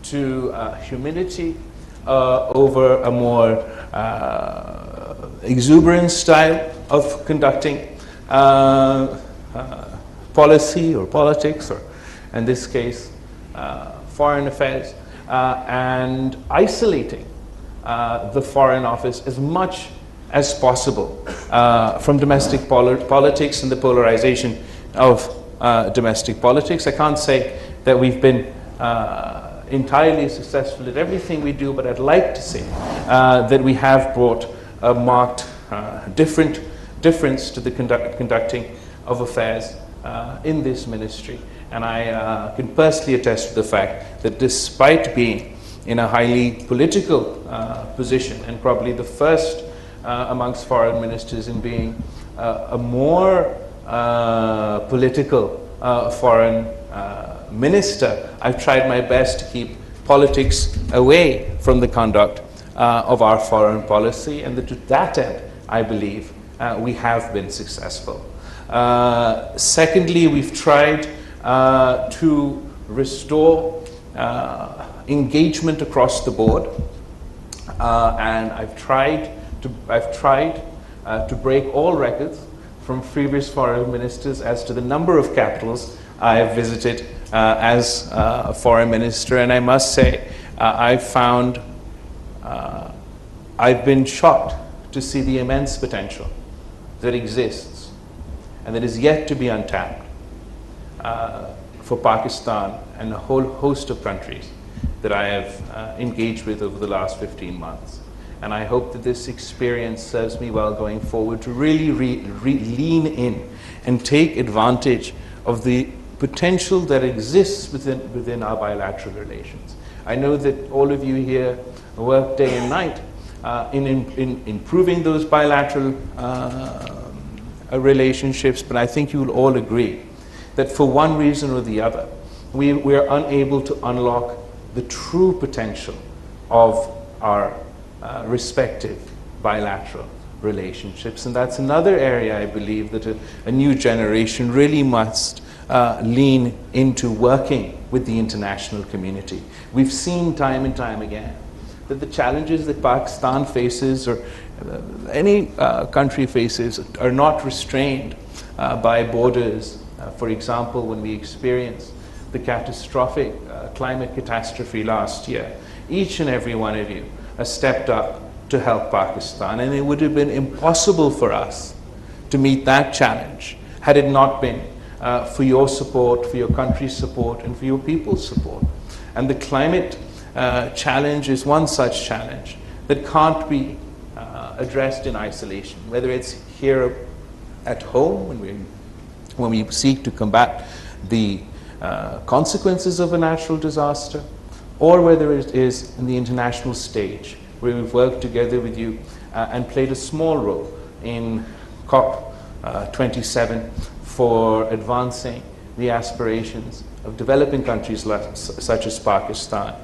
to humility over a more exuberant style of conducting policy or politics, or in this case foreign affairs, and isolating the Foreign Office as much as possible from domestic politics and the polarization of domestic politics. I can't say that we've been entirely successful at everything we do, but I'd like to say that we have brought a marked difference to the conducting of affairs in this ministry. And I can personally attest to the fact that despite being in a highly political position, and probably the first amongst foreign ministers in being a more political foreign minister, I've tried my best to keep politics away from the conduct of our foreign policy, and to that end, I believe, we have been successful. Secondly, we've tried to restore engagement across the board, and I've tried to break all records from previous foreign ministers as to the number of capitals I have visited as a foreign minister, and I must say I've been shocked to see the immense potential that exists and that is yet to be untapped for Pakistan and a whole host of countries that I have engaged with over the last 15 months. And I hope that this experience serves me well going forward to really lean in and take advantage of the potential that exists within our bilateral relations. I know that all of you here work day and night in improving those bilateral relationships, but I think you will all agree that for one reason or the other, we are unable to unlock the true potential of our respective bilateral relationships. And that's another area I believe that a new generation really must lean into working with the international community. We've seen time and time again that the challenges that Pakistan faces, or any country faces, are not restrained by borders. For example, when we experienced the catastrophic climate catastrophe last year, each and every one of you has stepped up to help Pakistan, and it would have been impossible for us to meet that challenge had it not been for your support, for your country's support, and for your people's support. And the climate challenge is one such challenge that can't be addressed in isolation, whether it's here at home when we seek to combat the consequences of a natural disaster, or whether it is in the international stage, where we've worked together with you and played a small role in COP27 for advancing the aspirations of developing countries such as Pakistan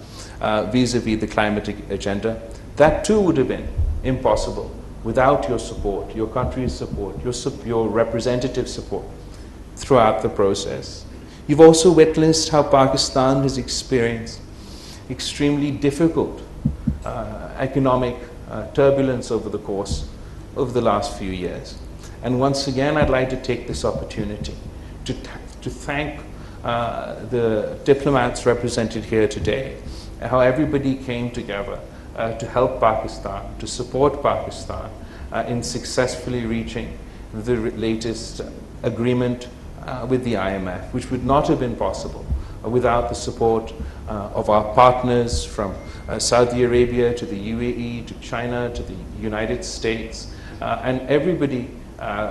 vis-a-vis the climate agenda. That too would have been impossible without your support, your country's support, your representative support throughout the process. You've also witnessed how Pakistan has experienced extremely difficult economic turbulence over the last few years. And once again, I'd like to take this opportunity to thank the diplomats represented here today, how everybody came together to help Pakistan, to support Pakistan in successfully reaching the latest agreement with the IMF, which would not have been possible without the support of our partners from Saudi Arabia to the UAE to China to the United States, and everybody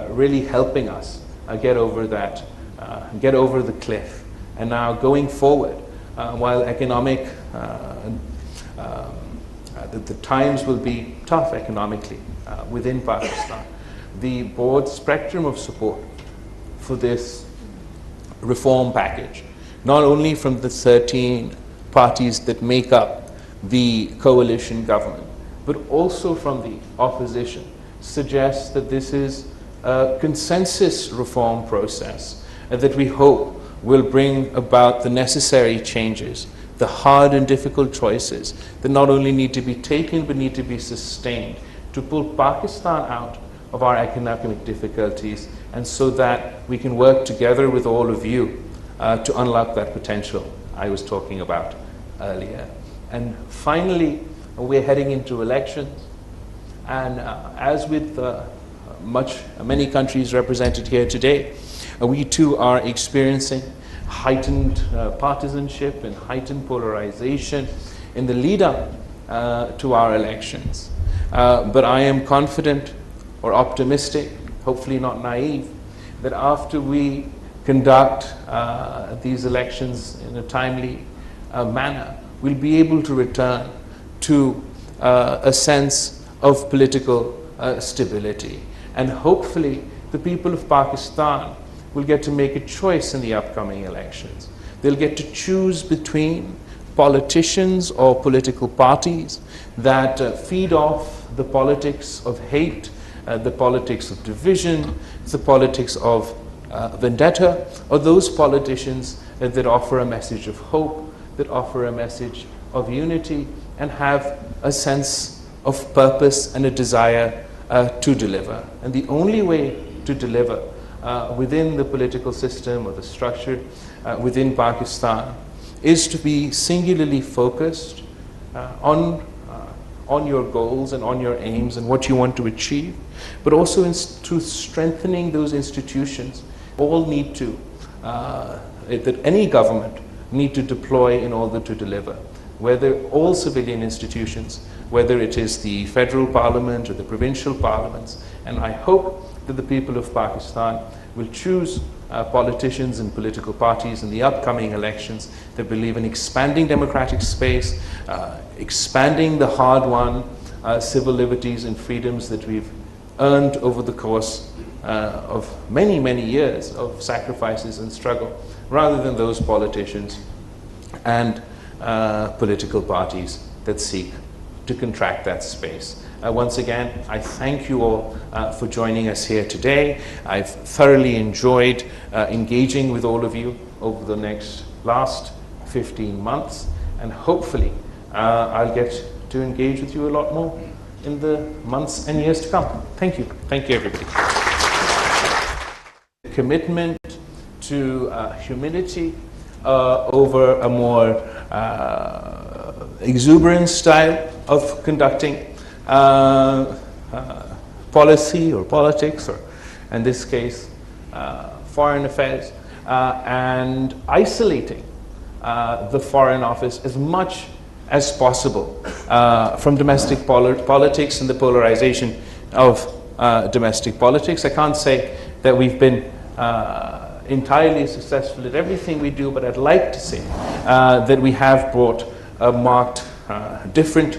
really helping us get over the cliff. And now going forward, while economic the times will be tough economically within Pakistan, the broad spectrum of support for this reform package, not only from the 13 parties that make up the coalition government, but also from the opposition, suggests that this is a consensus reform process that we hope will bring about the necessary changes, the hard and difficult choices that not only need to be taken but need to be sustained to pull Pakistan out of our economic difficulties, and so that we can work together with all of you to unlock that potential I was talking about earlier. And finally, we're heading into elections, and as with many countries represented here today, we too are experiencing heightened partisanship and heightened polarization in the lead up to our elections. But I am confident or optimistic, hopefully not naive, that after we conduct these elections in a timely manner, we'll be able to return to a sense of political stability. And hopefully the people of Pakistan will get to make a choice in the upcoming elections. They'll get to choose between politicians or political parties that feed off the politics of hate, the politics of division, the politics of vendetta, or those politicians that offer a message of hope, that offer a message of unity, and have a sense of purpose and a desire to deliver. And the only way to deliver within the political system or the structure within Pakistan is to be singularly focused on your goals and on your aims and what you want to achieve, but also to strengthening those institutions all need to, that any government need to deploy in order to deliver, whether all civilian institutions, whether it is the federal parliament or the provincial parliaments. And I hope that the people of Pakistan will choose politicians and political parties in the upcoming elections that believe in expanding democratic space, expanding the hard-won civil liberties and freedoms that we've earned over the course of many, many years of sacrifices and struggle, rather than those politicians and political parties that seek to contract that space. Once again, I thank you all for joining us here today. I've thoroughly enjoyed engaging with all of you over the last 15 months, and hopefully I'll get to engage with you a lot more in the months and years to come. Thank you. Thank you, everybody. Commitment to humility over a more exuberant style of conducting policy or politics, or in this case foreign affairs, and isolating the Foreign Office as much as possible from domestic politics and the polarization of domestic politics. I can't say that we've been entirely successful at everything we do, but I'd like to say that we have brought a marked difference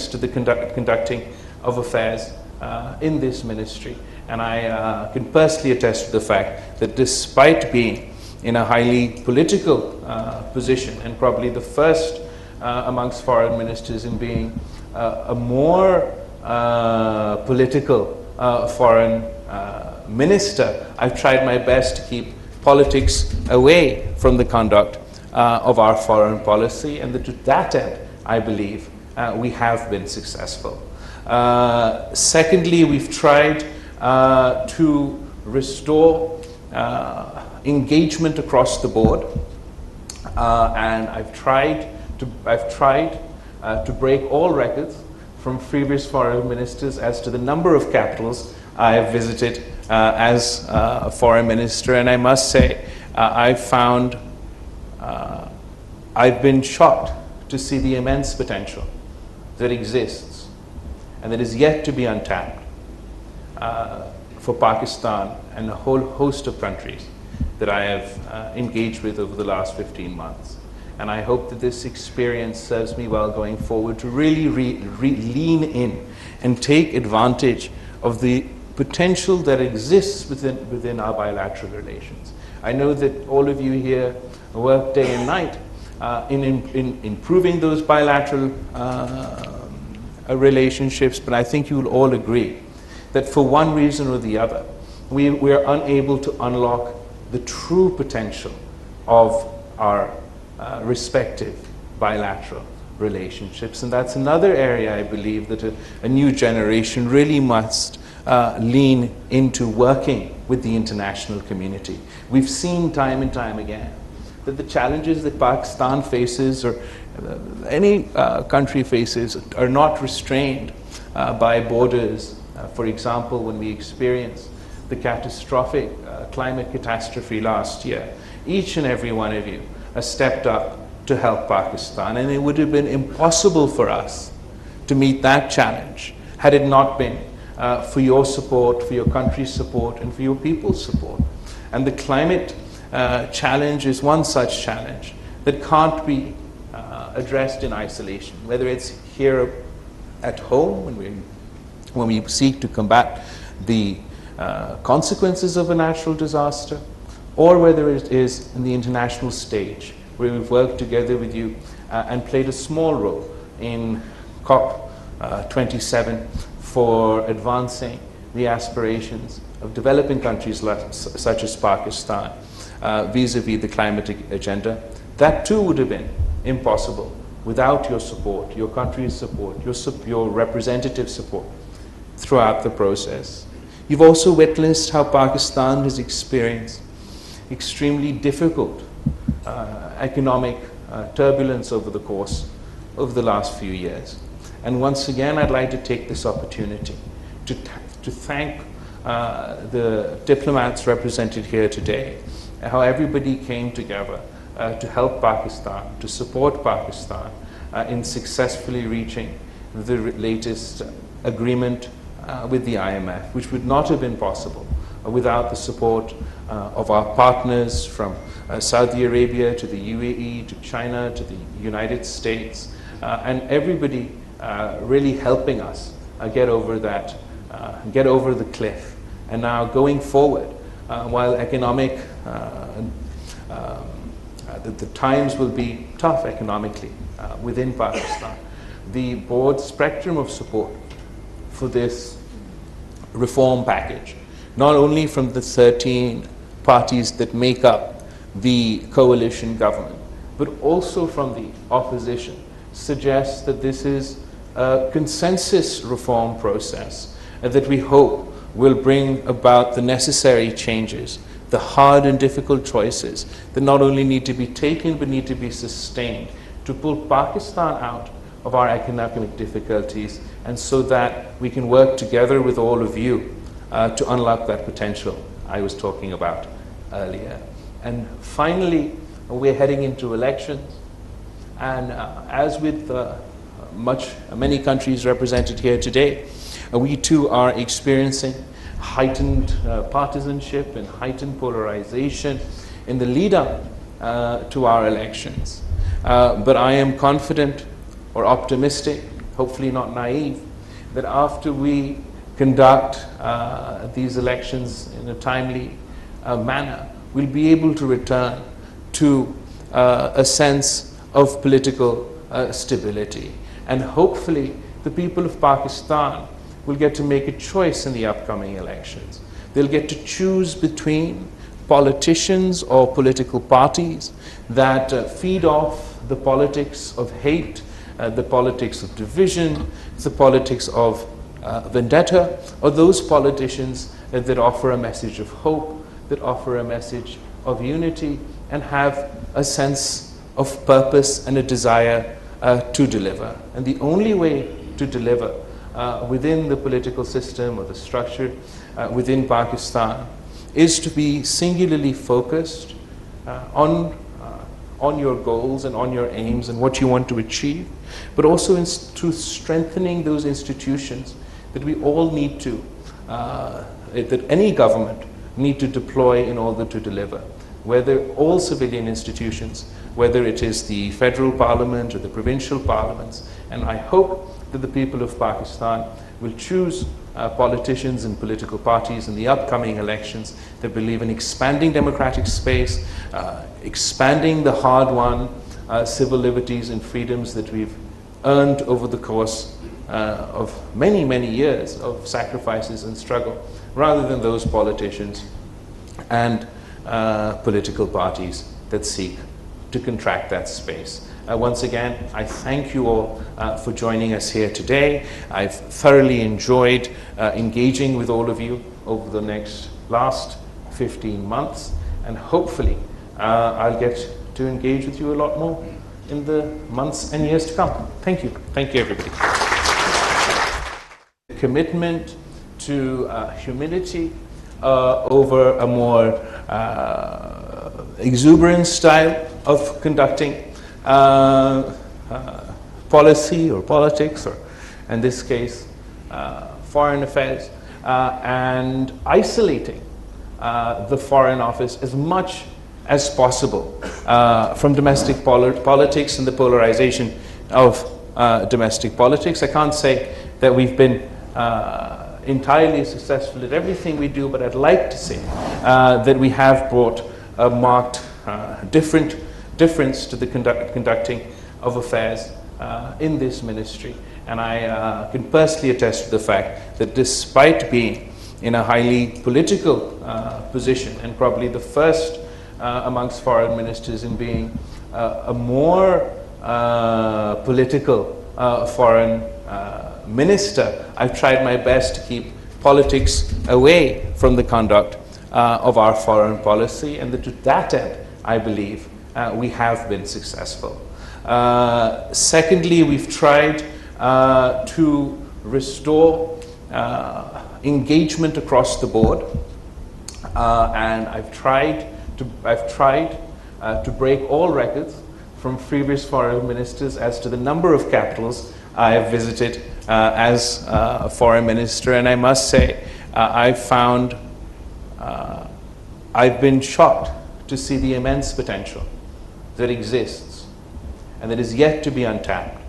to the conducting of affairs in this ministry. And I can personally attest to the fact that despite being in a highly political position, and probably the first amongst foreign ministers in being a more political foreign minister, I've tried my best to keep politics away from the conduct of our foreign policy, and to that end, I believe, we have been successful. Secondly, we've tried to restore engagement across the board, and I've tried to break all records from previous foreign ministers as to the number of capitals I have visited as a foreign minister, and I must say I've been shocked to see the immense potential that exists and that is yet to be untapped for Pakistan and a whole host of countries that I have engaged with over the last 15 months. And I hope that this experience serves me well going forward to really lean in and take advantage of the potential that exists within our bilateral relations. I know that all of you here work day and night in improving those bilateral relationships, but I think you will all agree that for one reason or the other, we are unable to unlock the true potential of our respective bilateral relationships. And that's another area I believe that a new generation really must lean into working with the international community. We've seen time and time again that the challenges that Pakistan faces, or any country faces, are not restrained by borders. For example, when we experienced the catastrophic climate catastrophe last year, each and every one of you has stepped up to help Pakistan, and it would have been impossible for us to meet that challenge had it not been for your support, for your country's support, and for your people's support. And the climate challenge is one such challenge that can't be addressed in isolation, whether it's here at home when we seek to combat the consequences of a natural disaster, or whether it is in the international stage, where we've worked together with you and played a small role in COP27 for advancing the aspirations of developing countries such as Pakistan vis-a-vis the climate agenda. That too would have been impossible without your support, your country's support, your representative support throughout the process. You've also witnessed how Pakistan has experienced extremely difficult economic turbulence over the course of the last few years. And once again, I'd like to take this opportunity to thank the diplomats represented here today, how everybody came together to help Pakistan, to support Pakistan in successfully reaching the latest agreement with the IMF, which would not have been possible without the support of our partners from Saudi Arabia to the UAE to China to the United States, and everybody really helping us get over the cliff. And now going forward, while economic the times will be tough economically within Pakistan, the broad spectrum of support for this reform package, not only from the 13 parties that make up the coalition government, but also from the opposition, suggests that this is a consensus reform process that we hope will bring about the necessary changes, the hard and difficult choices that not only need to be taken but need to be sustained to pull Pakistan out of our economic difficulties, and so that we can work together with all of you to unlock that potential I was talking about earlier. And finally, we're heading into elections, and as with many countries represented here today, we too are experiencing heightened partisanship and heightened polarization in the lead up to our elections. But I am confident or optimistic, hopefully not naive, that after we conduct these elections in a timely manner, we'll be able to return to a sense of political stability. And hopefully the people of Pakistan will get to make a choice in the upcoming elections. They'll get to choose between politicians or political parties that feed off the politics of hate, the politics of division, the politics of vendetta, or those politicians that offer a message of hope, that offer a message of unity, and have a sense of purpose and a desire to deliver. And the only way to deliver within the political system or the structure within Pakistan is to be singularly focused on your goals and on your aims and what you want to achieve, but also to strengthening those institutions that we all need to, that any government need to deploy in order to deliver. Whether all civilian institutions, whether it is the federal parliament or the provincial parliaments, and I hope that the people of Pakistan will choose politicians and political parties in the upcoming elections that believe in expanding democratic space, expanding the hard-won civil liberties and freedoms that we've earned over the course of many, many years of sacrifices and struggle, rather than those politicians, and political parties that seek to contract that space. Once again, I thank you all for joining us here today. I've thoroughly enjoyed engaging with all of you over the last 15 months, and hopefully I'll get to engage with you a lot more in the months and years to come. Thank you. Thank you, everybody. Commitment to humility over a more exuberant style of conducting policy or politics, or in this case, foreign affairs, and isolating the Foreign Office as much as possible from domestic politics and the polarization of domestic politics. I can't say that we've been entirely successful at everything we do, but I'd like to say that we have brought a marked difference to the conducting of affairs in this ministry. And I can personally attest to the fact that despite being in a highly political position, and probably the first amongst foreign ministers in being a more political foreign minister, I've tried my best to keep politics away from the conduct of our foreign policy, and to that end, I believe, we have been successful. Secondly, we've tried to restore engagement across the board, and I've tried to break all records from previous foreign ministers as to the number of capitals I have visited as a foreign minister, and I must say I've been shocked to see the immense potential that exists and that is yet to be untapped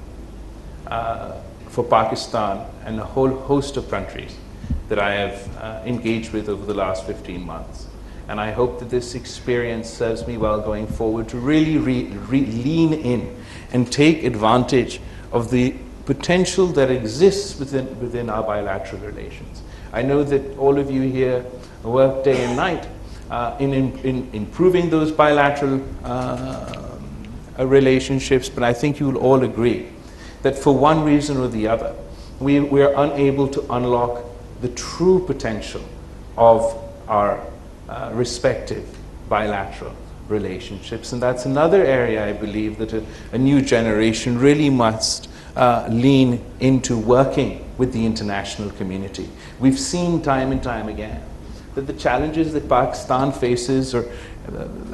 for Pakistan and a whole host of countries that I have engaged with over the last 15 months. And I hope that this experience serves me well going forward to really lean in and take advantage of the potential that exists within our bilateral relations. I know that all of you here work day and night in improving those bilateral relationships, but I think you will all agree that for one reason or the other, we are unable to unlock the true potential of our respective bilateral relationships. And that's another area I believe that a new generation really must lean into working with the international community. We've seen time and time again that the challenges that Pakistan faces, or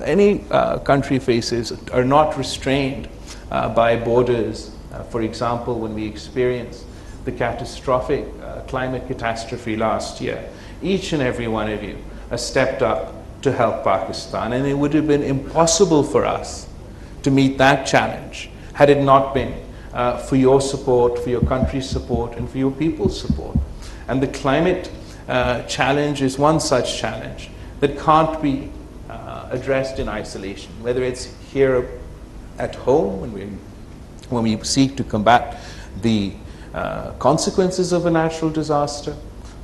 any country faces, are not restrained by borders. For example, when we experienced the catastrophic climate catastrophe last year, each and every one of you stepped up to help Pakistan, and it would have been impossible for us to meet that challenge had it not been for your support, for your country's support, and for your people's support. And the climate challenge is one such challenge that can't be addressed in isolation, whether it's here at home when we seek to combat the consequences of a natural disaster,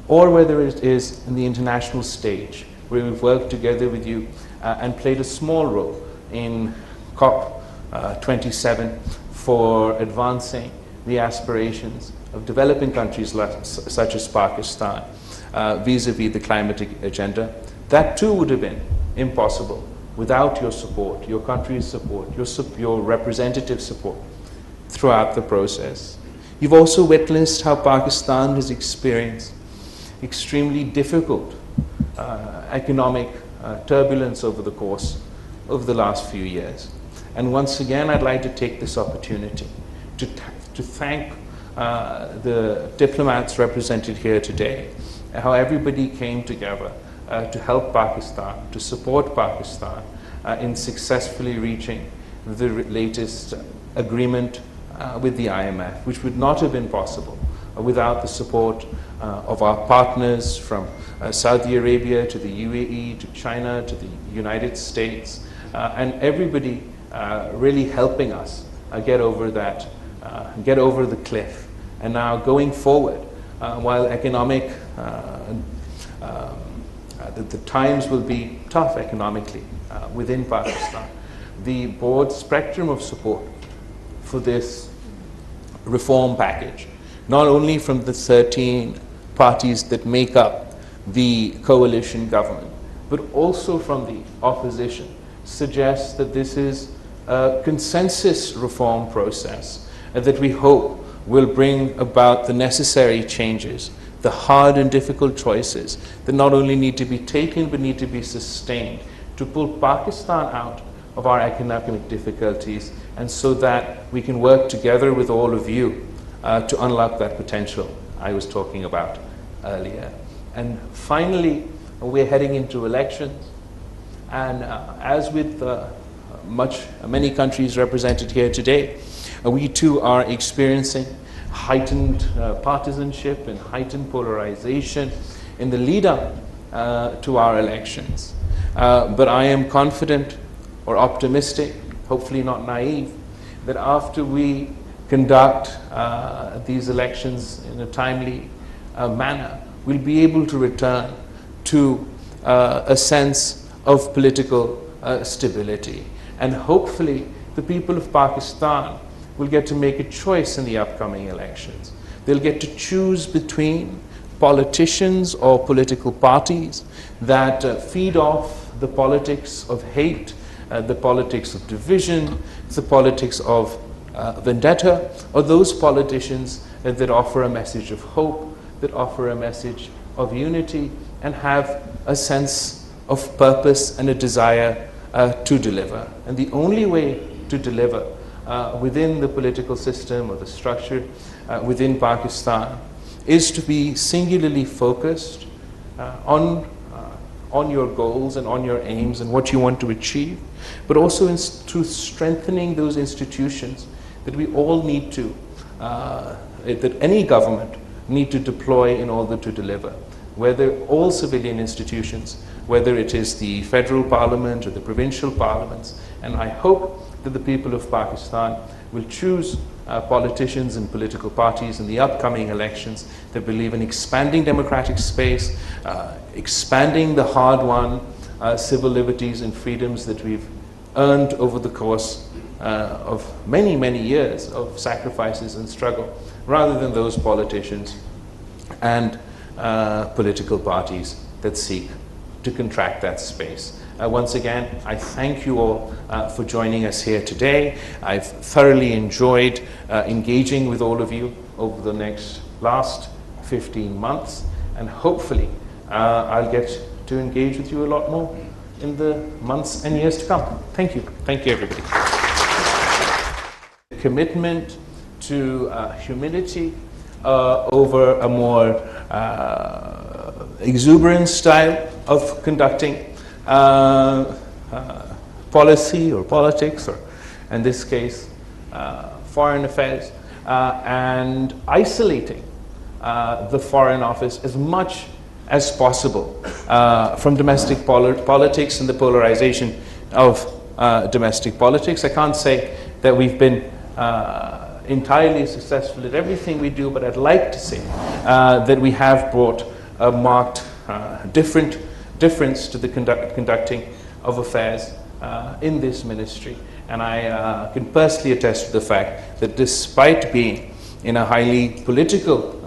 or whether it is in the international stage, where we've worked together with you and played a small role in COP27 for advancing the aspirations of developing countries such as Pakistan vis-a-vis the climate agenda. That too would have been impossible without your support, your country's support, your representative support throughout the process. You've also witnessed how Pakistan has experienced extremely difficult economic turbulence over the course of the last few years. And once again, I'd like to take this opportunity to thank the diplomats represented here today, how everybody came together to help Pakistan, to support Pakistan in successfully reaching the latest agreement with the IMF, which would not have been possible without the support of our partners from Saudi Arabia to the UAE to China to the United States, and everybody really helping us get over the cliff. And now going forward, while economic that the times will be tough economically within Pakistan, the broad spectrum of support for this reform package, not only from the 13 parties that make up the coalition government, but also from the opposition, suggests that this is a consensus reform process that we hope will bring about the necessary changes, the hard and difficult choices that not only need to be taken but need to be sustained to pull Pakistan out of our economic difficulties, and so that we can work together with all of you to unlock that potential I was talking about earlier. And finally, we're heading into elections, and as with many countries represented here today, we too are experiencing heightened partisanship and heightened polarization in the lead up to our elections. But I am confident or optimistic, hopefully not naive, that after we conduct these elections in a timely manner, we'll be able to return to a sense of political stability. And hopefully the people of Pakistan will get to make a choice in the upcoming elections. They'll get to choose between politicians or political parties that feed off the politics of hate, the politics of division, the politics of vendetta, or those politicians that offer a message of hope, that offer a message of unity, and have a sense of purpose and a desire to deliver. And the only way to deliver within the political system or the structure within Pakistan is to be singularly focused on your goals and on your aims and what you want to achieve, but also to strengthening those institutions that we all need to, that any government need to deploy in order to deliver. Whether all civilian institutions, whether it is the federal parliament or the provincial parliaments, and I hope that the people of Pakistan will choose politicians and political parties in the upcoming elections that believe in expanding democratic space, expanding the hard-won civil liberties and freedoms that we've earned over the course of many, many years of sacrifices and struggle, rather than those politicians and political parties that seek to contract that space. Once again, I thank you all for joining us here today. I've thoroughly enjoyed engaging with all of you over the last 15 months, and hopefully I'll get to engage with you a lot more in the months and years to come. Thank you. Thank you, everybody. Commitment to humility over a more exuberant style of conducting policy or politics, or in this case foreign affairs, and isolating the Foreign Office as much as possible from domestic politics and the polarization of domestic politics. I can't say that we've been entirely successful at everything we do, but I'd like to say that we have brought a marked difference to the conducting of affairs in this ministry. And I can personally attest to the fact that despite being in a highly political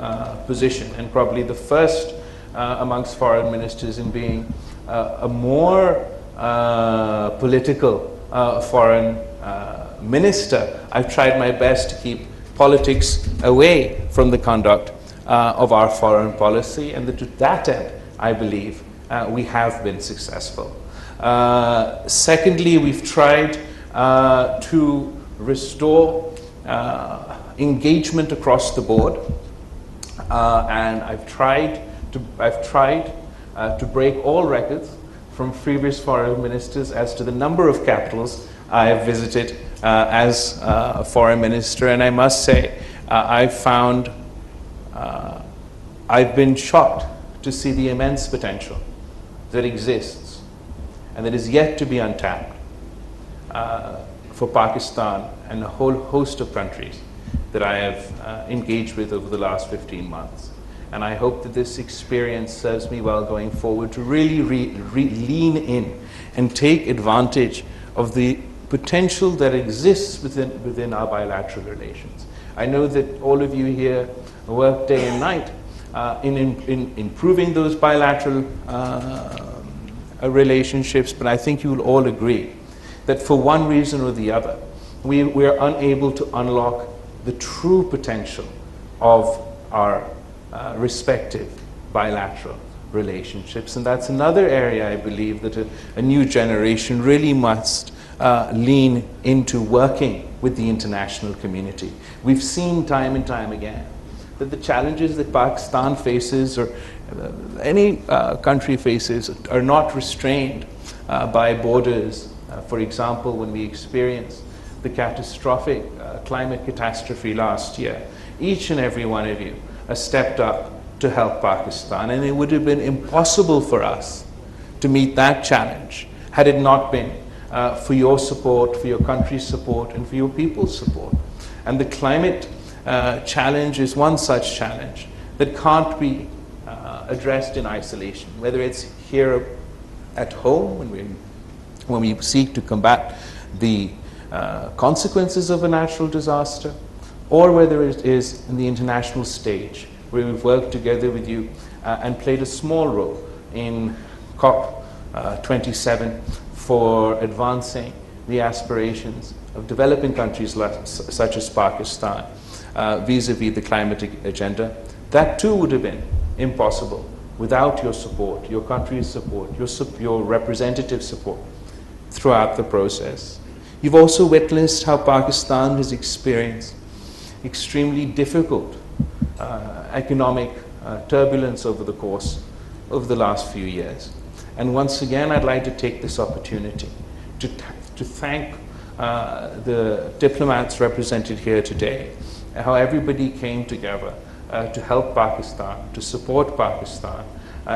position, and probably the first amongst foreign ministers in being a more political foreign minister, I've tried my best to keep politics away from the conduct of our foreign policy, and that to that end, I believe, we have been successful. Secondly, we've tried to restore engagement across the board, and I've tried to break all records from previous foreign ministers as to the number of capitals I have visited as a foreign minister, and I must say I've been shocked to see the immense potential that exists and that is yet to be untapped for Pakistan and a whole host of countries that I have engaged with over the last 15 months. And I hope that this experience serves me well going forward to really lean in and take advantage of the potential that exists within our bilateral relations. I know that all of you here work day and night in improving those bilateral relationships, but I think you will all agree that for one reason or the other, we are unable to unlock the true potential of our respective bilateral relationships. And that's another area I believe that a new generation really must lean into working with the international community. We've seen time and time again that the challenges that Pakistan faces or any country faces are not restrained by borders. For example, when we experienced the catastrophic climate catastrophe last year, each and every one of you stepped up to help Pakistan, and it would have been impossible for us to meet that challenge had it not been for your support, for your country's support, and for your people's support. And the climate challenge is one such challenge that can't be addressed in isolation, whether it's here at home when we seek to combat the consequences of a natural disaster, or whether it is in the international stage, where we've worked together with you and played a small role in COP27 for advancing the aspirations of developing countries such as Pakistan vis-a-vis the climate agenda. That too would have been impossible without your support, your country's support, your representative support throughout the process. You've also witnessed how Pakistan has experienced extremely difficult economic turbulence over the last few years. And once again, I'd like to take this opportunity to thank the diplomats represented here today, how everybody came together to help Pakistan, to support Pakistan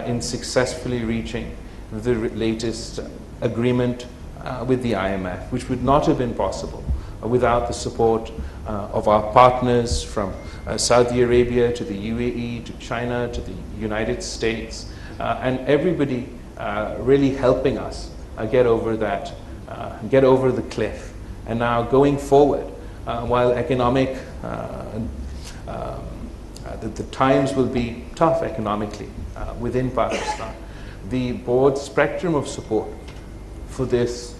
in successfully reaching the latest agreement with the IMF, which would not have been possible without the support of our partners from Saudi Arabia to the UAE to China to the United States, and everybody really helping us get over the cliff. And now going forward, while economic the times will be tough economically within Pakistan, the broad spectrum of support for this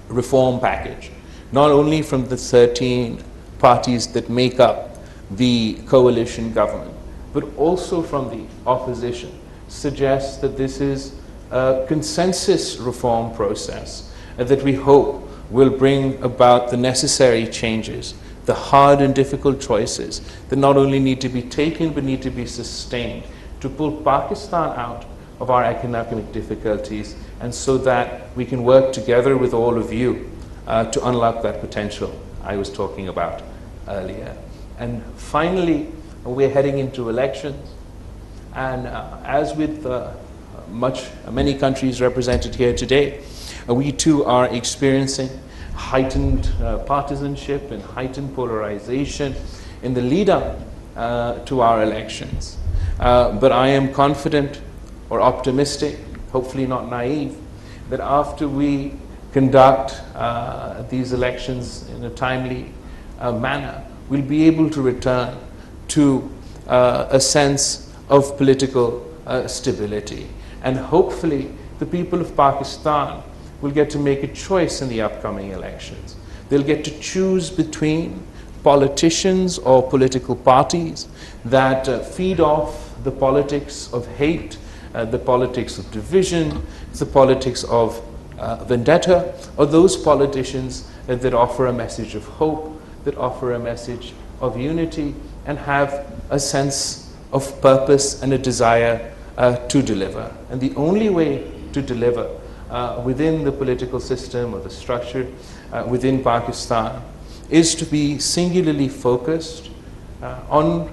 reform package, not only from the 13 parties that make up the coalition government, but also from the opposition, suggests that this is a consensus reform process that we hope will bring about the necessary changes, the hard and difficult choices that not only need to be taken but need to be sustained to pull Pakistan out of our economic difficulties, and so that we can work together with all of you to unlock that potential I was talking about earlier. And finally, we're heading into elections, and as with many countries represented here today, we too are experiencing heightened partisanship and heightened polarization in the lead up to our elections. But I am confident or optimistic, hopefully not naive, that after we conduct these elections in a timely manner, we'll be able to return to a sense of political stability. And hopefully the people of Pakistan will get to make a choice in the upcoming elections. They'll get to choose between politicians or political parties that feed off the politics of hate, the politics of division, the politics of vendetta, or those politicians that offer a message of hope, that offer a message of unity, and have a sense of purpose and a desire to deliver. And the only way to deliver within the political system or the structure within Pakistan is to be singularly focused on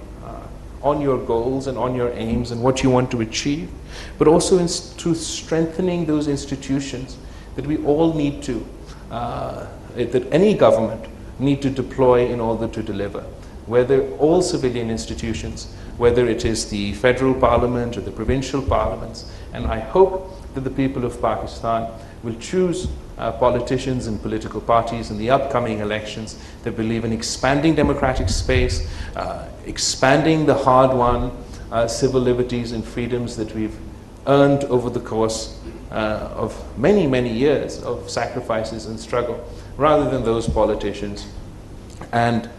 your goals and on your aims and what you want to achieve, but also to strengthening those institutions that we all need to, that any government need to deploy in order to deliver. whether all civilian institutions, whether it is the federal parliament or the provincial parliaments. And I hope that the people of Pakistan will choose politicians and political parties in the upcoming elections that believe in expanding democratic space, expanding the hard-won civil liberties and freedoms that we've earned over the course of many, many years of sacrifices and struggle, rather than those politicians and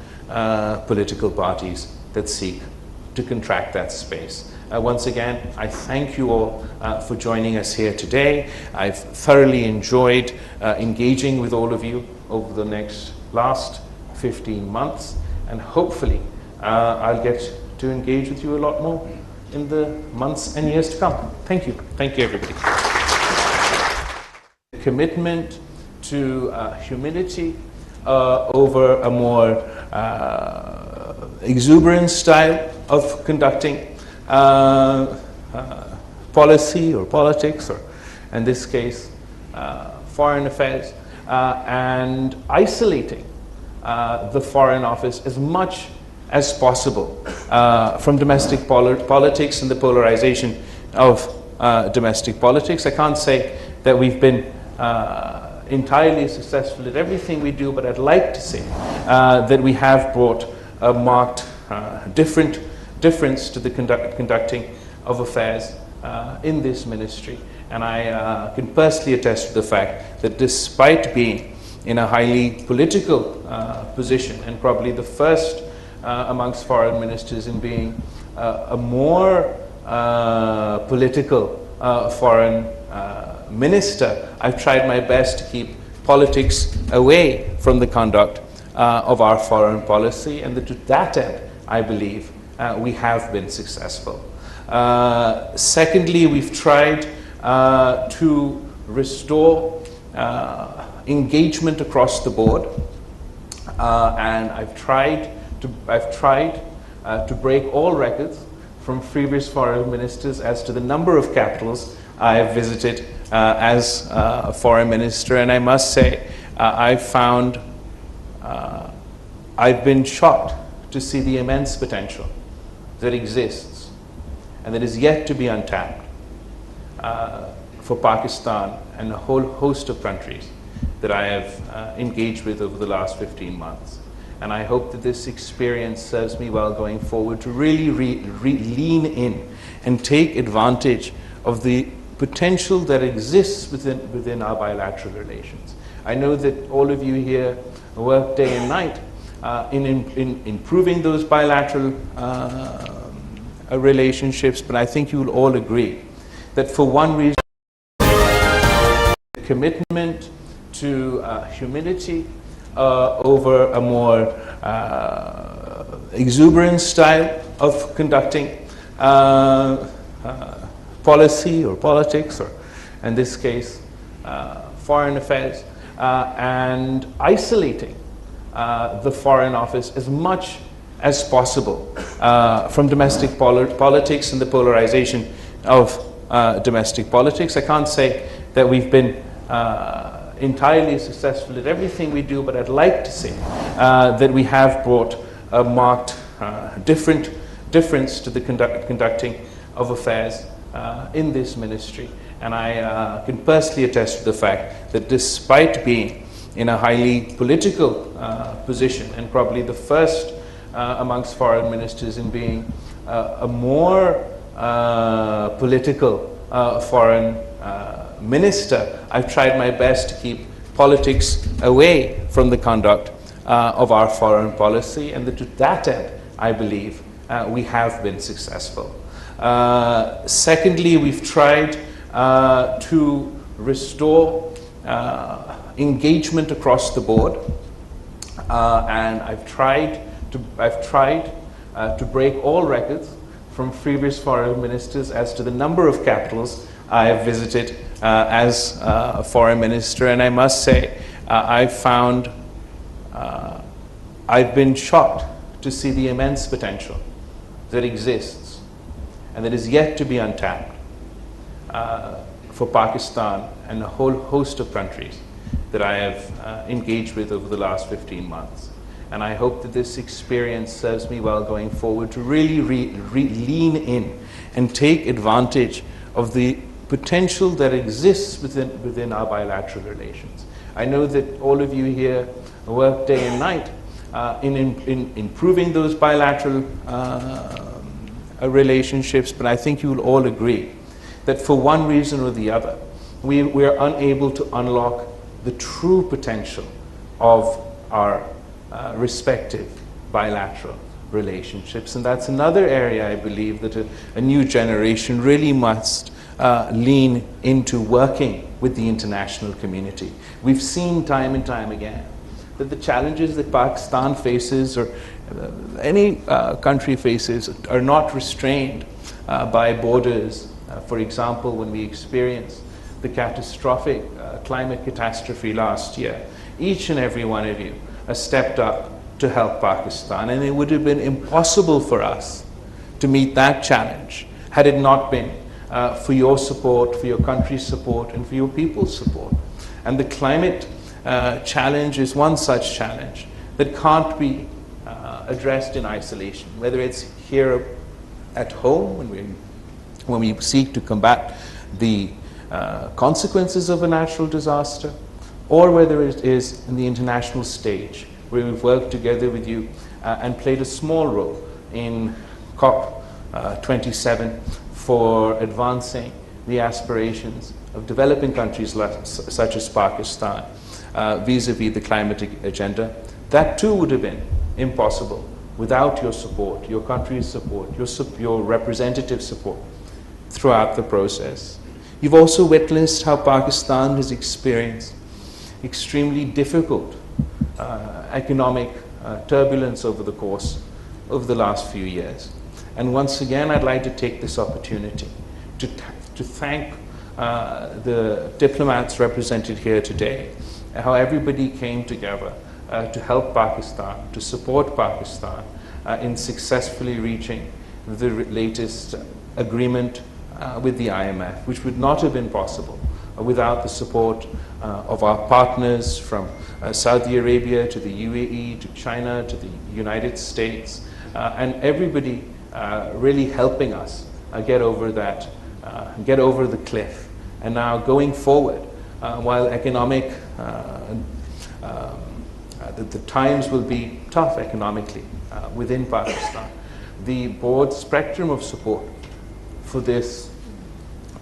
political parties that seek to contract that space. Once again, I thank you all for joining us here today. I've thoroughly enjoyed engaging with all of you over the last 15 months, and hopefully I'll get to engage with you a lot more in the months and years to come. Thank you. Thank you, everybody. Commitment to humility over a more exuberant style of conducting policy or politics, or in this case foreign affairs, and isolating the Foreign Office as much as possible from domestic politics and the polarization of domestic politics. I can't say that we've been entirely successful at everything we do, but I'd like to say that we have brought a marked difference to the conducting of affairs in this ministry. And I can personally attest to the fact that despite being in a highly political position, and probably the first amongst foreign ministers in being a more political foreign minister, I've tried my best to keep politics away from the conduct of our foreign policy, and to that end, I believe we have been successful. Secondly, we've tried to restore engagement across the board, and I've tried to break all records from previous foreign ministers as to the number of capitals I have visited as a foreign minister. And I must say, I've been shocked to see the immense potential that exists and that is yet to be untapped for Pakistan and a whole host of countries that I have engaged with over the last 15 months. And I hope that this experience serves me well going forward to really lean in and take advantage of the potential that exists within our bilateral relations. I know that all of you here work day and night in improving those bilateral relationships, but I think you will all agree that for one reason, commitment to humility over a more exuberant style of conducting policy or politics, or in this case foreign affairs, and isolating the Foreign Office as much as possible from domestic politics and the polarization of domestic politics. I can't say that we've been entirely successful at everything we do, but I'd like to say that we have brought a marked difference to the conducting of affairs in this ministry. And I can personally attest to the fact that despite being in a highly political position, and probably the first amongst foreign ministers in being a more political foreign minister, I've tried my best to keep politics away from the conduct of our foreign policy, and to that end, I believe we have been successful. Secondly, we've tried to restore engagement across the board, and I've tried to break all records from previous foreign ministers as to the number of capitals I have visited as a foreign minister. And I must say, I've been shocked to see the immense potential that exists and that is yet to be untapped for Pakistan and a whole host of countries that I have engaged with over the last 15 months. And I hope that this experience serves me well going forward to really lean in and take advantage of the potential that exists within our bilateral relations. I know that all of you here work day and night in improving those bilateral relationships, but I think you will all agree that for one reason or the other, we are unable to unlock the true potential of our respective bilateral relationships. And that's another area I believe that a new generation really must lean into working with the international community. We've seen time and time again that the challenges that Pakistan faces, or any country faces, are not restrained by borders. For example, when we experienced the catastrophic climate catastrophe last year, each and every one of you stepped up to help Pakistan, and it would have been impossible for us to meet that challenge had it not been for your support, for your country's support, and for your people's support. And the climate challenge is one such challenge that can't be addressed in isolation, whether it's here at home when we seek to combat the consequences of a natural disaster, or whether it is in the international stage, where we've worked together with you and played a small role in COP27 for advancing the aspirations of developing countries such as Pakistan vis-a-vis the climate agenda. That too would have been impossible without your support, your country's support, your representative support throughout the process. You've also witnessed how Pakistan has experienced extremely difficult economic turbulence over the last few years. And once again, I'd like to take this opportunity to thank the diplomats represented here today, how everybody came together to help Pakistan, to support Pakistan in successfully reaching the latest agreement with the IMF, which would not have been possible without the support of our partners from Saudi Arabia to the UAE to China to the United States, and everybody really helping us get over the cliff. And now going forward, while economic, the times will be tough economically within Pakistan, the broad spectrum of support for this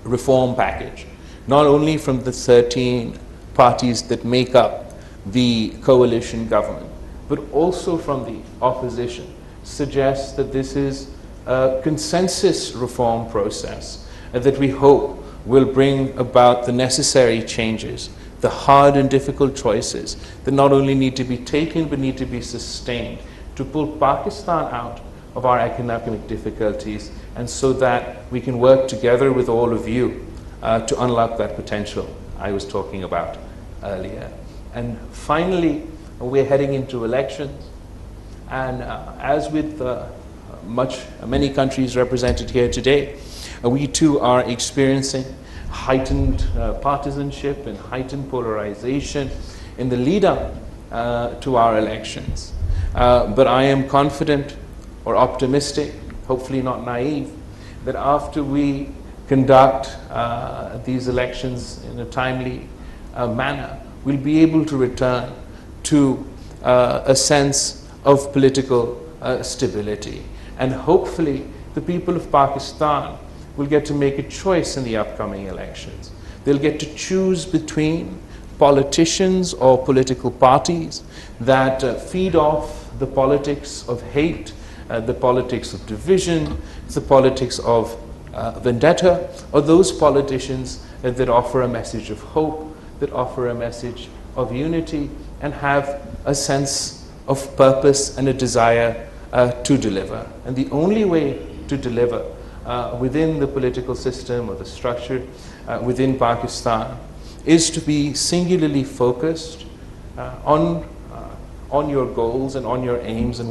reform package, not only from the 13 parties that make up the coalition government, but also from the opposition, suggests that this is a consensus reform process that we hope will bring about the necessary changes, the hard and difficult choices that not only need to be taken but need to be sustained to pull Pakistan out of our economic difficulties, and so that we can work together with all of you to unlock that potential I was talking about earlier. And finally, we're heading into elections, and as with many countries represented here today, we too are experiencing heightened partisanship and heightened polarization in the lead up to our elections. But I am confident or optimistic, hopefully not naive, that after we conduct these elections in a timely manner, we'll be able to return to a sense of political stability. And hopefully the people of Pakistan will get to make a choice in the upcoming elections. They'll get to choose between politicians or political parties that feed off the politics of hate, the politics of division, the politics of vendetta, or those politicians that offer a message of hope, that offer a message of unity, and have a sense of purpose and a desire to deliver. And the only way to deliver within the political system or the structure within Pakistan is to be singularly focused on your goals and on your aims and what